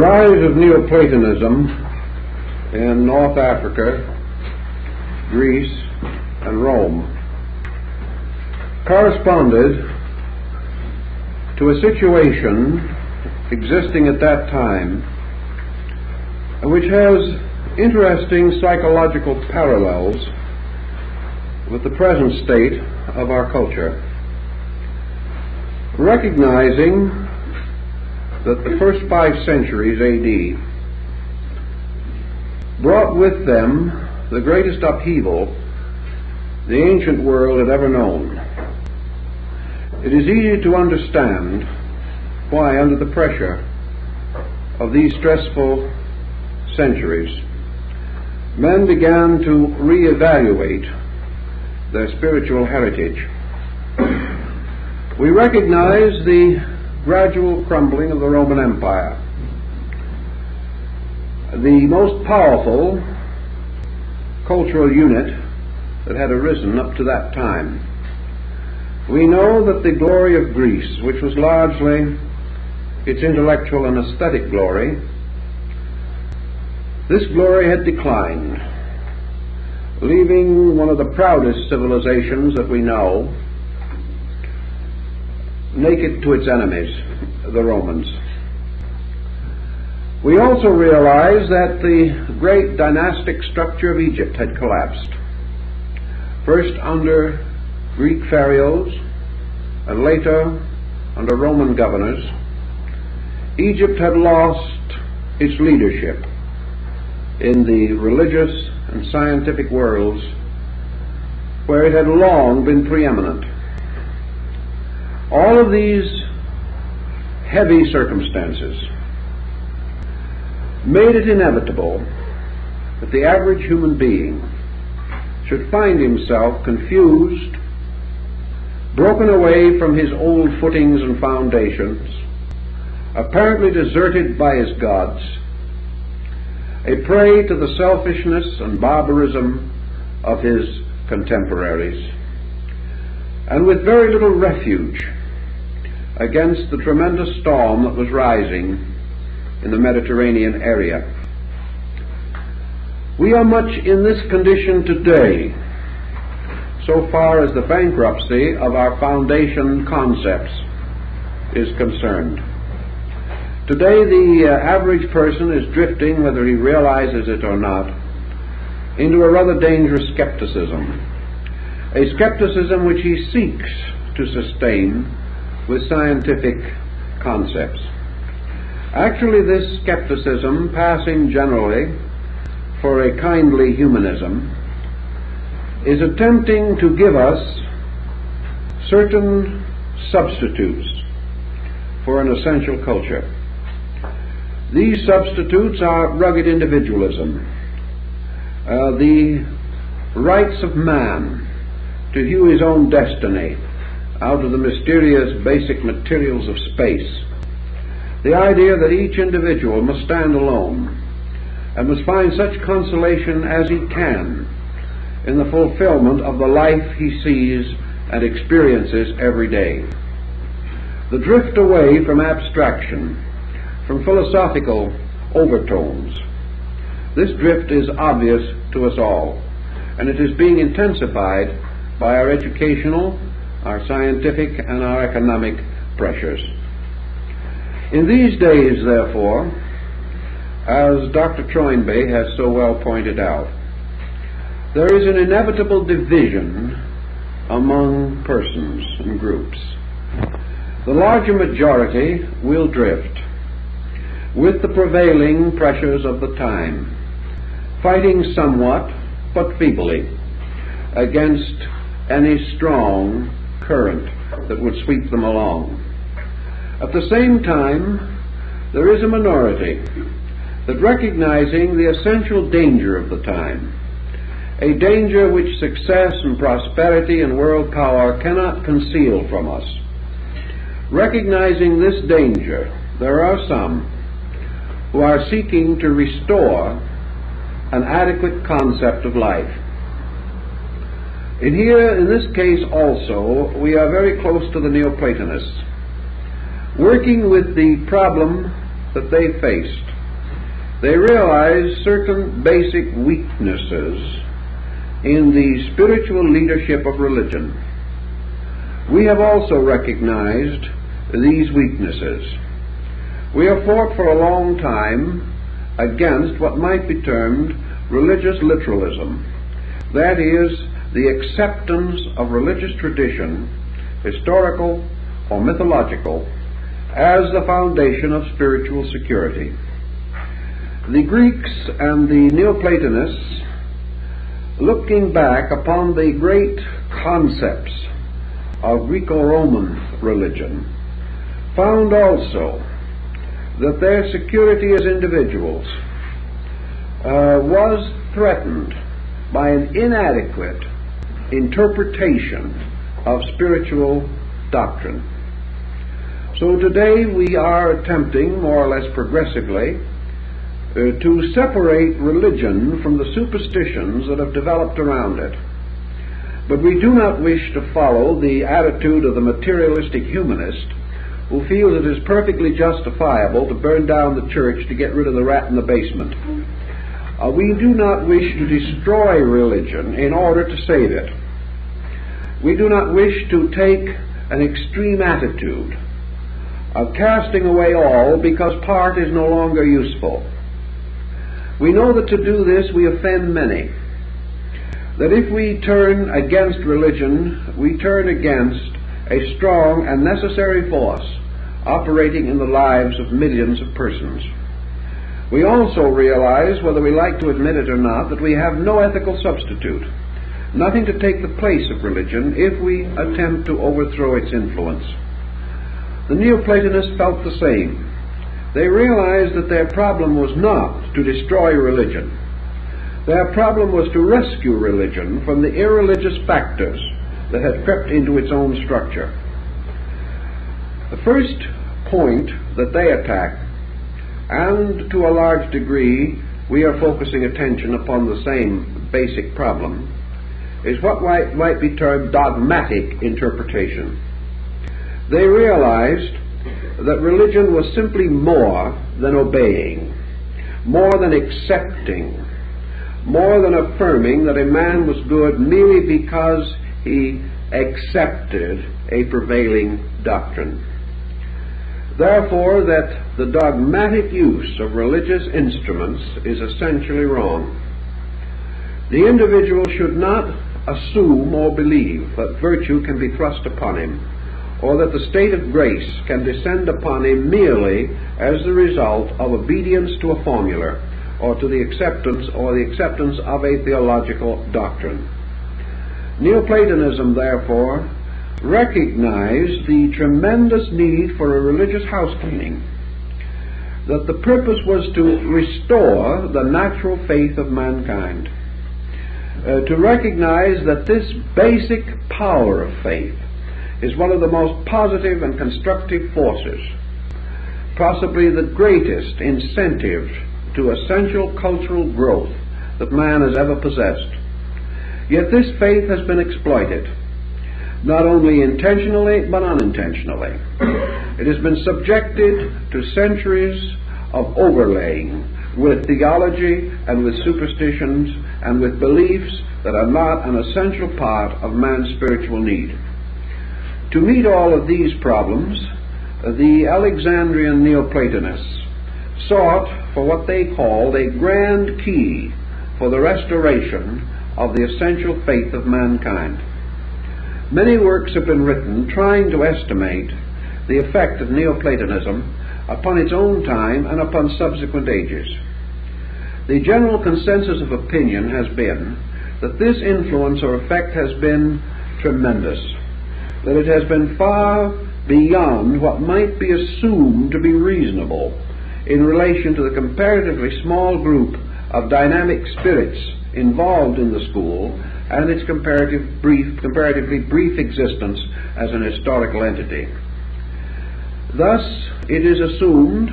rise of Neoplatonism in North Africa, Greece, and Rome corresponded to a situation existing at that time which has interesting psychological parallels with the present state of our culture. Recognizing that the first 5 centuries A.D. brought with them the greatest upheaval the ancient world had ever known, it is easy to understand why, under the pressure of these stressful centuries, men began to reevaluate their spiritual heritage. We recognize the gradual crumbling of the Roman Empire, the most powerful cultural unit that had arisen up to that time. We know that the glory of Greece, which was largely its intellectual and aesthetic glory, this glory had declined, leaving one of the proudest civilizations that we know naked to its enemies, the Romans. We also realize that the great dynastic structure of Egypt had collapsed, first under Greek pharaohs and later under Roman governors. Egypt had lost its leadership in the religious and scientific worlds where it had long been preeminent. All of these heavy circumstances made it inevitable that the average human being should find himself confused, broken away from his old footings and foundations, apparently deserted by his gods, a prey to the selfishness and barbarism of his contemporaries, and with very little refuge against the tremendous storm that was rising in the Mediterranean area. We are much in this condition today, so far as the bankruptcy of our foundation concepts is concerned. Today, the average person is drifting, whether he realizes it or not, into a rather dangerous skepticism, a skepticism which he seeks to sustain with scientific concepts. Actually, this skepticism, passing generally for a kindly humanism, is attempting to give us certain substitutes for an essential culture. These substitutes are rugged individualism, the rights of man to hew his own destiny out of the mysterious basic materials of space, the idea that each individual must stand alone and must find such consolation as he can in the fulfillment of the life he sees and experiences every day. The drift away from abstraction, from philosophical overtones. This drift is obvious to us all, and it is being intensified by our educational, our scientific, and our economic pressures. In these days, therefore, as Dr. Toynbee has so well pointed out, there is an inevitable division among persons and groups. The larger majority will drift with the prevailing pressures of the time, fighting somewhat but feebly against any strong current that would sweep them along. At the same time, there is a minority that, recognizing the essential danger of the time, a danger which success and prosperity and world power cannot conceal from us, recognizing this danger, there are some who are seeking to restore an adequate concept of life. And here, in this case also, we are very close to the Neoplatonists, working with the problem that they faced they realize certain basic weaknesses in the spiritual leadership of religion. We have also recognized these weaknesses. We have fought for a long time against what might be termed religious literalism. That is, the acceptance of religious tradition, historical or mythological, as the foundation of spiritual security. The Greeks and the Neoplatonists, looking back upon the great concepts of Greco-Roman religion, found also that their security as individuals was threatened by an inadequate interpretation of spiritual doctrine. So today we are attempting, more or less progressively, to separate religion from the superstitions that have developed around it. But we do not wish to follow the attitude of the materialistic humanist who feels it is perfectly justifiable to burn down the church to get rid of the rat in the basement. We do not wish to destroy religion in order to save it. We do not wish to take an extreme attitude of casting away all because part is no longer useful. We know that to do this we offend many. That if we turn against religion, we turn against a strong and necessary force operating in the lives of millions of persons. We also realize, whether we like to admit it or not, that we have no ethical substitute, nothing to take the place of religion if we attempt to overthrow its influence. The Neoplatonists felt the same. They realized that their problem was not to destroy religion. Their problem was to rescue religion from the irreligious factors that had crept into its own structure. The first point that they attack, and to a large degree we are focusing attention upon the same basic problem, is what might be termed dogmatic interpretation. They realized that religion was simply more than obeying, more than accepting, more than affirming that a man was good merely because he accepted a prevailing doctrine. Therefore, that the dogmatic use of religious instruments is essentially wrong. The individual should not assume or believe that virtue can be thrust upon him, or that the state of grace can descend upon him merely as the result of obedience to a formula, or to the acceptance of a theological doctrine. Neoplatonism, therefore, recognized the tremendous need for a religious house cleaning, that the purpose was to restore the natural faith of mankind, to recognize that this basic power of faith is one of the most positive and constructive forces, possibly the greatest incentive to essential cultural growth that man has ever possessed. Yet this faith has been exploited, not only intentionally but unintentionally. It has been subjected to centuries of overlaying with theology and with superstitions and with beliefs that are not an essential part of man's spiritual need. To meet all of these problems, the Alexandrian Neoplatonists sought for what they called a grand key for the restoration of the essential faith of mankind. Many works have been written trying to estimate the effect of Neoplatonism upon its own time and upon subsequent ages. The general consensus of opinion has been that this influence or effect has been tremendous, that it has been far beyond what might be assumed to be reasonable in relation to the comparatively small group of dynamic spirits involved in the school and its comparatively brief existence as an historical entity. Thus, it is assumed